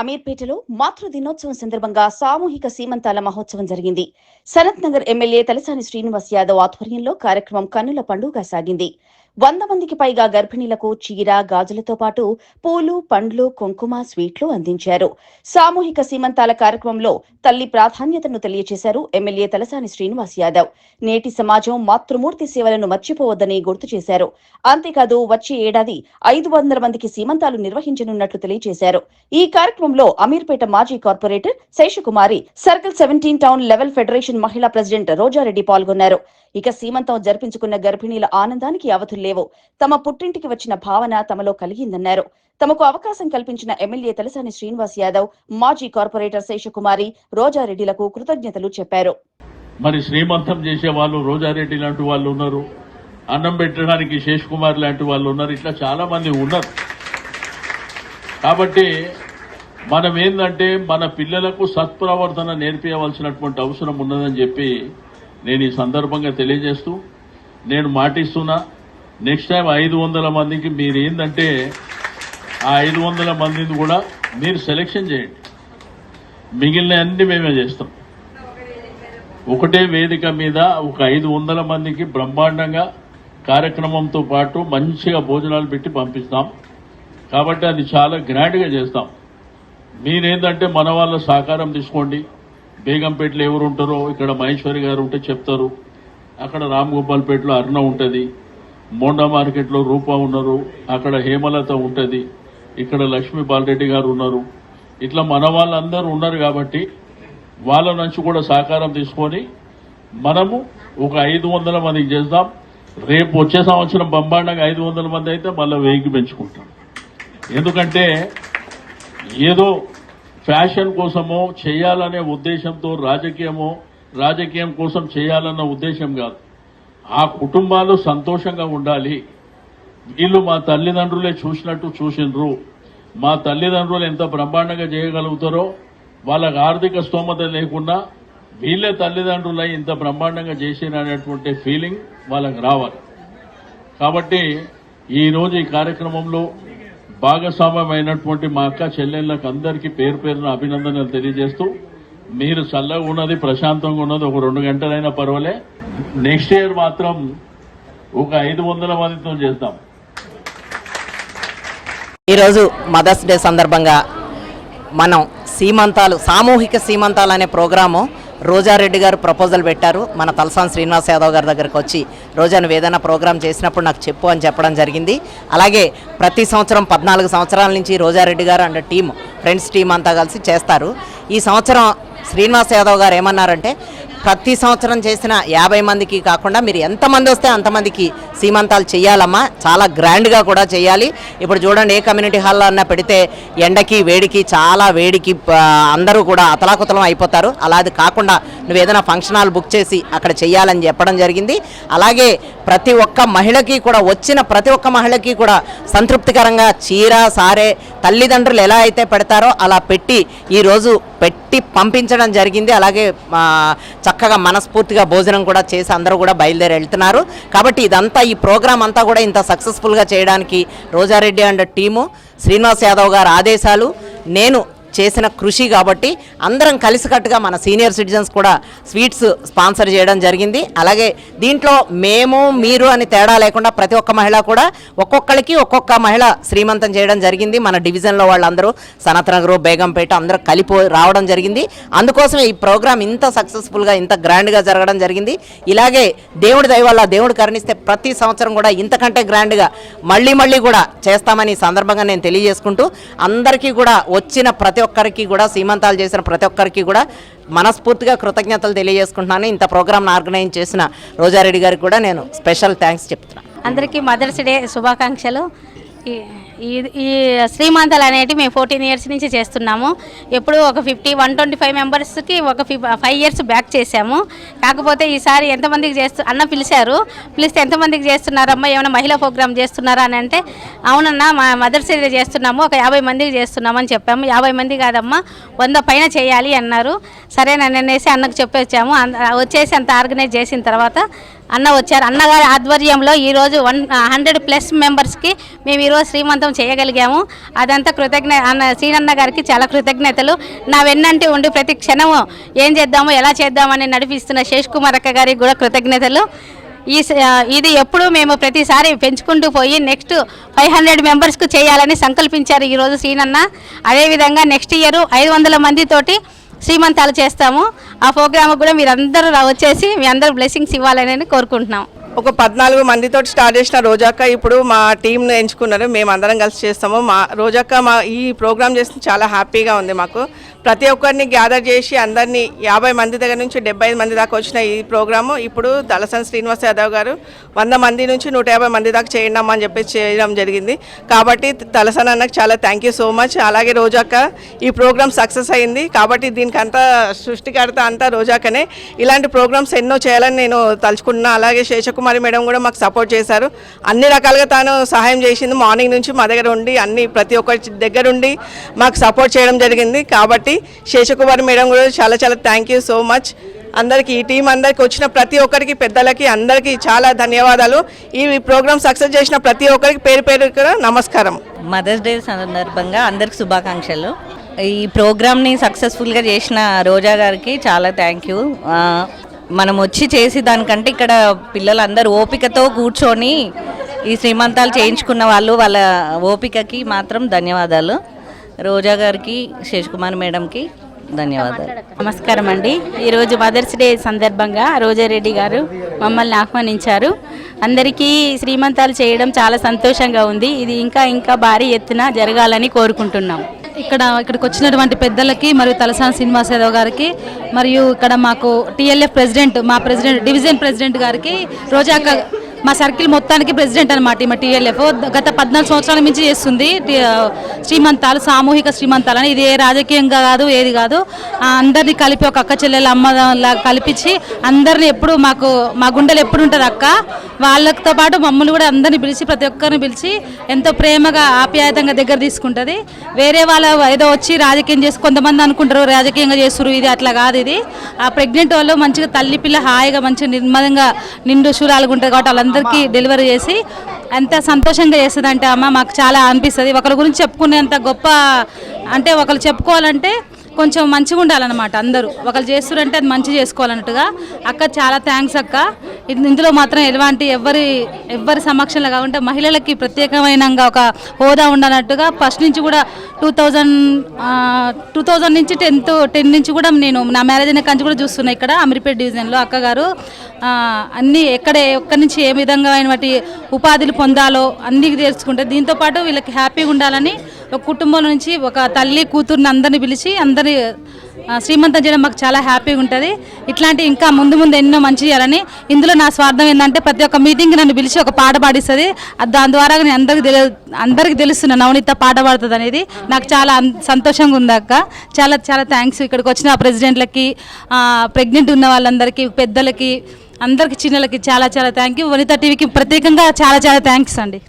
అమీర్పేటలో మాతృ దినోత్సవం సందర్భంగా సామూహిక సీమంతాల మహోత్సవం జరిగింది. సనత్ నగర్ ఎమ్మెల్యే తలసాని శ్రీనివాస్ యాదవ్ ఆధ్వర్యంలో కార్యక్రమం కన్నుల పండుగ సాగింది. 100 మందికి పైగా గర్భిణీలకు చీర, గాజులతో పాటు పూలు, పండ్లు, కుంకుమ, స్వీట్లు అందించారు. సామూహిక సీమంతాల కార్యక్రమంలో తల్లి ప్రాధాన్యతను తెలియజేశారు ఎమ్మెల్యే తలసాని శ్రీనివాస్ యాదవ్. నేటి సమాజం మాతృమూర్తి సేవలను మర్చిపోవద్దని గుర్తు చేశారు. అంతేకాదు వచ్చే ఏడాది 500 మందికి సీమంతాలు నిర్వహించనున్నట్లు తెలియజేశారు. ఈ కార్యక్రమంలో అమీర్పేట మాజీ corporator Seshakumari, circle 17 town level federation మహిళా ప్రెసిడెంట్ రోజారెడ్డి పాల్గొన్నారు. ఇక సీమంతం జరిపించుకున్న గర్భిణీల ఆనందానికి అవధుల్లేవు. తమ పుట్టింటికి వచ్చిన భావన తమలో కలిగిందన్నారు. తమకు అవకాశం కల్పించిన ఎమ్మెల్యే తలసాని శ్రీనివాస్ యాదవ్, మాజీ కార్పొరేటర్ శేషకుమారి, రోజారెడ్డిలకు కృతజ్ఞతలు చెప్పారు. మరి శ్రీమంతం చేసే వాళ్ళు రోజారెడ్డి లాంటి వాళ్ళు ఉన్నారు, అన్నం పెట్టడానికి శేష్ కుమార్ లాంటి వాళ్ళు ఉన్నారు, ఇట్లా చాలా మంది ఉన్నారు. కాబట్టి మనం ఏంటంటే మన పిల్లలకు సత్ప్రవర్తన నేర్పించవలసినటువంటి అవసరం ఉన్నదని చెప్పి నేను ఈ సందర్భంగా తెలియజేస్తూ నేను మాటిస్తున్నా, నెక్స్ట్ టైం 500 మందికి మీరు ఏంటంటే ఆ 500 మందిని కూడా మీరు సెలెక్షన్ చేయండి. మిగిలిన అన్ని మేమే చేస్తాం. ఒకటే వేదిక మీద ఒక 500 మందికి బ్రహ్మాండంగా కార్యక్రమంతో పాటు మంచిగా భోజనాలు పెట్టి పంపిస్తాం. కాబట్టి అది చాలా గ్రాండ్గా చేస్తాం. మీరేంటంటే మన వాళ్ళ సహకారం తీసుకోండి. బేగంపేటలో ఎవరు ఉంటారో ఇక్కడ మహేశ్వరి గారు ఉంటే చెప్తారు, అక్కడ రామగోపాల్పేటలో అరుణ ఉంటుంది, మోండా మార్కెట్లో రూపా ఉన్నారు, అక్కడ హేమలత ఉంటుంది, ఇక్కడ లక్ష్మీ బాలరెడ్డి గారు ఉన్నారు. ఇట్లా మన వాళ్ళందరూ ఉన్నారు. కాబట్టి వాళ్ళ నుంచి కూడా సహకారం తీసుకొని మనము ఒక 500 మందికి చేద్దాం. రేపు వచ్చే సంవత్సరం బ్రహ్మాండంగా 500 మంది అయితే మళ్ళీ 1000కి పెంచుకుంటాం. ఎందుకంటే ఏదో ఫ్యాషన్ కోసమో చేయాలనే ఉద్దేశంతో రాజకీయం కోసం చేయాలన్న ఉద్దేశం కాదు. ఆ కుటుంబాలు సంతోషంగా ఉండాలి. వీళ్ళు మా తల్లిదండ్రులే చూసినట్టు చూసిండ్రు, మా తల్లిదండ్రులు ఎంత బ్రహ్మాండంగా చేయగలుగుతారో వాళ్ళకి ఆర్థిక స్తోమత లేకుండా వీళ్ళే తల్లిదండ్రులై ఇంత బ్రహ్మాండంగా చేసినటువంటి ఫీలింగ్ వాళ్ళకి రావాలి. కాబట్టి ఈరోజు ఈ కార్యక్రమంలో భాగస్వామ్యమైనటువంటి మా అక్క చెల్లెళ్ళకి అందరికీ పేరు పేరున అభినందనలు తెలియజేస్తూ, మీరు చల్లగా ఉన్నది, ప్రశాంతంగా ఉన్నది, ఒక 2 గంటలైనా పర్వాలే. నెక్స్ట్ ఇయర్ మాత్రం ఒక 500 మందితో చేద్దాం. ఈరోజు మదర్స్ డే సందర్భంగా మనం సామూహిక సీమంతాలు అనే ప్రోగ్రాము రోజారెడ్డి గారు ప్రపోజల్ పెట్టారు. మన తలసాని శ్రీనివాస్ యాదవ్ గారి దగ్గరకు వచ్చి, రోజా నువ్వు ఏదైనా ప్రోగ్రామ్ చేసినప్పుడు నాకు చెప్పు అని చెప్పడం జరిగింది. అలాగే ప్రతి సంవత్సరం 14 సంవత్సరాల నుంచి రోజారెడ్డి గారు అండ్ ఫ్రెండ్స్ టీం అంతా కలిసి చేస్తారు. ఈ సంవత్సరం శ్రీనివాస్ యాదవ్ గారు ఏమన్నారంటే, ప్రతి సంవత్సరం చేసిన 50 మందికి కాకుండా మీరు ఎంతమంది వస్తే అంతమందికి సీమంతాలు చేయాలమ్మా, చాలా గ్రాండ్గా కూడా చేయాలి. ఇప్పుడు చూడండి, ఏ కమ్యూనిటీ హాల్లో అన్నా పెడితే ఎండకి వేడికి చాలా వేడికి అందరూ కూడా అతలాకుతలం అయిపోతారు. అలా అది కాకుండా నువ్వు ఏదైనా ఫంక్షన్ హాల్ బుక్ చేసి అక్కడ చేయాలని చెప్పడం జరిగింది. అలాగే ప్రతి ఒక్క మహిళకి కూడా, వచ్చిన ప్రతి ఒక్క మహిళకి కూడా సంతృప్తికరంగా చీర, సారే తల్లిదండ్రులు ఎలా అయితే పెడతారో అలా పెట్టి ఈరోజు పంపించడం జరిగింది. అలాగే చక్కగా మనస్ఫూర్తిగా భోజనం కూడా చేసి అందరూ కూడా బయలుదేరి వెళ్తున్నారు. కాబట్టి ఇదంతా, ఈ ప్రోగ్రాం అంతా కూడా ఇంత సక్సెస్ఫుల్గా చేయడానికి రోజారెడ్డి అండ్ టీము, శ్రీనివాస్ యాదవ్ గారి ఆదేశాలు, నేను చేసిన కృషి. కాబట్టి అందరం కలిసికట్టుగా మన సీనియర్ సిటిజన్స్ కూడా స్వీట్స్ స్పాన్సర్ చేయడం జరిగింది. అలాగే దీంట్లో మేము మీరు అని తేడా లేకుండా ప్రతి ఒక్క మహిళ కూడా ఒక్కొక్క మహిళ శ్రీమంతం చేయడం జరిగింది. మన డివిజన్లో వాళ్ళందరూ సనత్ నగర్, బేగంపేట అందరూ కలిపి రావడం జరిగింది. అందుకోసమే ఈ ప్రోగ్రాం ఇంత సక్సెస్ఫుల్గా, ఇంత గ్రాండ్గా జరగడం జరిగింది. ఇలాగే దేవుడి దయ వల్ల, దేవుడు కరుణిస్తే ప్రతి సంవత్సరం కూడా ఇంతకంటే గ్రాండ్గా మళ్ళీ కూడా చేస్తామని సందర్భంగా నేను తెలియజేసుకుంటూ, అందరికీ కూడా వచ్చిన ప్రతి ఒక్కరికి కూడా, సీమంతాలు చేసిన ప్రతి ఒక్కరికి కూడా మనస్ఫూర్తిగా కృతజ్ఞతలు తెలియజేసుకుంటున్నాను. ఇంత ప్రోగ్రామ్ను ఆర్గనైజ్ చేసిన రోజారెడ్డి గారికి కూడా నేను స్పెషల్ థ్యాంక్స్ చెప్తున్నాను. అందరికీ మదర్స్ డే శుభాకాంక్షలు. ఈ శ్రీమంతాలు అనేవి మేము 14 ఇయర్స్ నుంచి చేస్తున్నాము. ఎప్పుడు ఒక 125 మెంబర్స్కి ఒక 5 ఇయర్స్ బ్యాక్ చేశాము. కాకపోతే ఈసారి ఎంతమందికి అన్న పిలిస్తే ఎంతమందికి చేస్తున్నారమ్మా, ఏమైనా మహిళా ప్రోగ్రామ్ చేస్తున్నారా అని అంటే, అవునన్నా మా మదర్స్ డే చేస్తున్నాము, ఒక 50 మందికి చేస్తున్నామని చెప్పాము. 50 మంది కాదమ్మా, 100 పైన చేయాలి అన్నారు. సరేనని అనేసి అన్నకు చెప్పొచ్చాము. వచ్చేసి అంత ఆర్గనైజ్ చేసిన తర్వాత అన్న వచ్చారు. అన్నగారి ఆధ్వర్యంలో ఈరోజు 100+ మెంబర్స్కి మేము ఈరోజు శ్రీమంతం శ్రీమంతం చేయగలిగాము. అదంతా శ్రీనన్న గారికి చాలా కృతజ్ఞతలు. నా వెన్నంటి ఉండి ప్రతి క్షణము ఏం చేద్దాము ఎలా చేద్దామని నడిపిస్తున్న శేష్ కుమార్ అక్క గారికి కూడా కృతజ్ఞతలు. ఇది ఎప్పుడు మేము ప్రతిసారి పెంచుకుంటూ పోయి నెక్స్ట్ 500 మెంబర్స్కు చేయాలని సంకల్పించారు ఈరోజు శ్రీనన్న. అదేవిధంగా నెక్స్ట్ ఇయర్ 500 మందితోటి శ్రీమంతాలు చేస్తాము. ఆ ప్రోగ్రామ్ కూడా మీరందరూ వచ్చేసి మీ అందరూ బ్లెస్సింగ్స్ ఇవ్వాలని కోరుకుంటున్నాం. ఒక 14 మందితో స్టార్ట్ చేసిన రోజాక్క ఇప్పుడు మా టీంను ఎంచుకున్నారు. మేము అందరం కలిసి చేస్తాము. మా రోజాక్క ఈ ప్రోగ్రామ్ చేస్తే చాలా హ్యాపీగా ఉంది. మాకు ప్రతి ఒక్కరిని గ్యాదర్ చేసి అందరినీ 50 మంది దగ్గర నుంచి 75 మంది దాకా వచ్చిన ఈ ప్రోగ్రాము ఇప్పుడు తలసాని శ్రీనివాస్ యాదవ్ గారు 100 మంది నుంచి 150 మంది దాకా చేయడమని చెప్పి చేయడం జరిగింది. కాబట్టి తలసాని అన్నకు చాలా థ్యాంక్ యూ సో మచ్. అలాగే రోజాక్క ఈ ప్రోగ్రామ్ సక్సెస్ అయింది కాబట్టి దీనికి అంతా సృష్టికర్త అంతా రోజాక్కనే. ఇలాంటి ప్రోగ్రామ్స్ ఎన్నో చేయాలని నేను తలుచుకుంటున్నా. అలాగే శేషకుమారి మేడం కూడా మాకు సపోర్ట్ చేశారు. అన్ని రకాలుగా తాను సహాయం చేసింది. మార్నింగ్ నుంచి మా దగ్గర ఉండి అన్ని ప్రతి ఒక్కరి దగ్గర ఉండి మాకు సపోర్ట్ చేయడం జరిగింది. కాబట్టి శేషకుమారి మేడం కూడా చాలా చాలా థ్యాంక్ యూ సో మచ్. అందరికీ ఈ టీం అందరికి వచ్చిన ప్రతి ఒక్కరికి పెద్దలకి అందరికీ చాలా ధన్యవాదాలు. ఈ ప్రోగ్రామ్ సక్సెస్ చేసిన ప్రతి ఒక్కరికి పేరు పేరు నమస్కారం. మదర్స్ డే సందర్భంగా అందరికి శుభాకాంక్షలు. ఈ ప్రోగ్రామ్ని సక్సెస్ఫుల్గా చేసిన రోజా గారికి చాలా థ్యాంక్ యూ. మనం వచ్చి చేసి దానికంటే ఇక్కడ పిల్లలందరూ ఓపికతో కూర్చొని ఈ శ్రీమంతాలు చేయించుకున్న వాళ్ళు వాళ్ళ ఓపికకి మాత్రం ధన్యవాదాలు. రోజా గారికి శేషకుమార్ మేడంకి ధన్యవాదాలు. నమస్కారం అండి. ఈరోజు మదర్స్ డే సందర్భంగా రోజారెడ్డి గారు మమ్మల్ని ఆహ్వానించారు. అందరికీ శ్రీమంతాలు చేయడం చాలా సంతోషంగా ఉంది. ఇది ఇంకా భారీ ఎత్తున జరగాలని కోరుకుంటున్నాం. ఇక్కడికి వచ్చినటువంటి పెద్దలకి మరియు తలసాని శ్రీనివాస్ యాదవ్ గారికి మరియు ఇక్కడ మాకు టీఎల్ఎఫ్ ప్రెసిడెంట్ మా డివిజన్ ప్రెసిడెంట్ గారికి రోజాక్క మా సర్కిల్ మొత్తానికి ప్రెసిడెంట్ అనమాట. మా టీఎల్ఎఫ్ గత 14 సంవత్సరాల మించి చేస్తుంది శ్రీమంతాలు, సామూహిక శ్రీమంతాలు అని. ఇది ఏ రాజకీయంగా కాదు, ఏది కాదు, అందరినీ కలిపి ఒక అక్క చెల్లెల అమ్మలా కలిపించి అందరిని ఎప్పుడు మా గుండెలు ఎప్పుడు ఉంటుంది అక్క. వాళ్ళతో పాటు మమ్మల్ని కూడా అందరిని పిలిచి ప్రతి ఒక్కరిని పిలిచి ఎంతో ప్రేమగా ఆప్యాయతంగా దగ్గర తీసుకుంటుంది. వేరే వాళ్ళ ఏదో వచ్చి రాజకీయం చేసి కొంతమంది అనుకుంటారు రాజకీయంగా చేస్తారు, ఇది అట్లా కాదు. ఇది ఆ ప్రెగ్నెంట్ వాళ్ళు మంచిగా తల్లి పిల్ల హాయిగా మంచిగా నిర్మలంగా నిండు శూలాలుగా ఉంటుంది కాబట్టి వాళ్ళందరికీ డెలివరీ చేసి ఎంత సంతోషంగా చేస్తుంది అంటే అమ్మ మాకు చాలా అనిపిస్తుంది. ఒకరి గురించి చెప్పుకునేంత గొప్ప అంటే ఒకరు చెప్పుకోవాలంటే కొంచెం మంచిగా ఉండాలన్నమాట. అందరూ ఒకరు చేస్తారంటే అది మంచి చేసుకోవాలన్నట్టుగా. అక్క చాలా థ్యాంక్స్ అక్క. ఇందులో మాత్రం ఎలాంటి ఎవరి సమక్షంలో కాకుండా మహిళలకి ప్రత్యేకమైన ఒక హోదా ఉండాలన్నట్టుగా ఫస్ట్ నుంచి కూడా 2000 నుంచి 10 నుంచి కూడా నేను నా మ్యారేజ్ అయిన కంచి కూడా చూస్తున్నా ఇక్కడ అమీర్పేట డివిజన్లో. అక్కగారు అన్నీ ఎక్కడి నుంచి ఏ విధంగా వాటి ఉపాధులు పొందాలో అన్నీ తెలుసుకుంటే దీంతోపాటు వీళ్ళకి హ్యాపీగా ఉండాలని ఒక కుటుంబం నుంచి ఒక తల్లి కూతుర్ని అందరిని పిలిచి అందరి శ్రీమంతం చేయడం మాకు చాలా హ్యాపీగా ఉంటుంది. ఇట్లాంటి ఇంకా ముందు ఎన్నో మంచి చేయాలని. ఇందులో నా స్వార్థం ఏంటంటే ప్రతి ఒక్క మీటింగ్కి నన్ను పిలిచి ఒక పాట పాడిస్తుంది. దాని ద్వారా నేను అందరికీ తెలుస్తున్నా నవనీత పాట పాడుతుంది అనేది. నాకు చాలా సంతోషంగా ఉంది అక్క. చాలా చాలా థ్యాంక్స్. ఇక్కడికి వచ్చిన ప్రెసిడెంట్లకి, ప్రెగ్నెంట్ ఉన్న వాళ్ళందరికీ, పెద్దలకి, అందరికీ, చిన్నలకి చాలా చాలా థ్యాంక్ యూ. వనిత టీవీకి ప్రత్యేకంగా చాలా చాలా థ్యాంక్స్ అండి.